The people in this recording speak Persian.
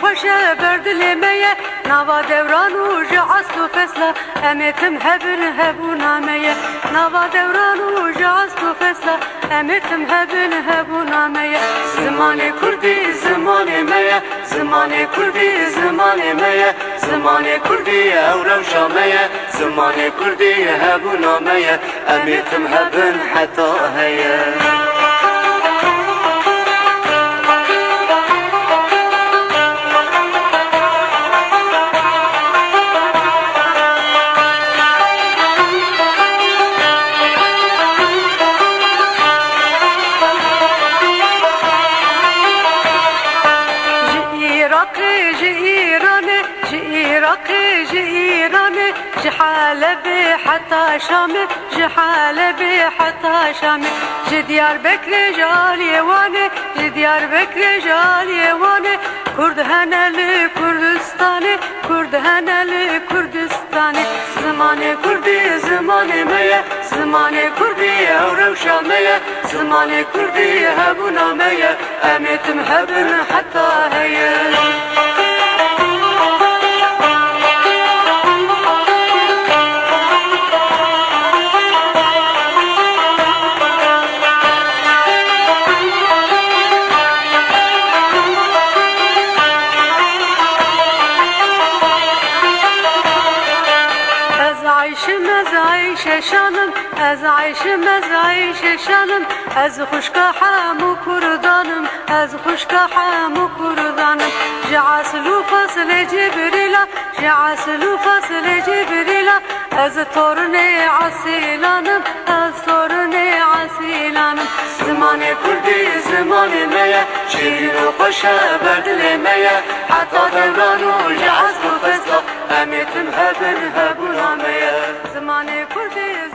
خوشه بردلمه نوا دوران و جعست و فصله امتم هبون همه نوا دوران و جعست و فصله امتم هبون همه زمان کردی زمان میه زمان کردی زمان میه زمان کردی اورو شامه زمان کردی هبون همه امتم هبن حتی هیه جحالبي حتى شامي جحالبي حتى شامي جديار بكر جالي واني جديار بكر جالي واني كرد هنا لكردستاني كرد هنا لكردستاني زماني كردي زماني مية زماني كردي أورو شامية زماني كردي هبونا مية أميتم هبن حتى هي شانم از عیش شانم از خوشکا حمو کردانم از خوشکا حمو کردانم جعسلو فصل جبریلا جعسلو فصل جبریلا از تورن عسیلانم از تورن عسیلانم زمان کردی زمان میه شیرین و خوش بردل میه حتی دوران و جعسلو فصل امیتم هبون همیه زمان کردی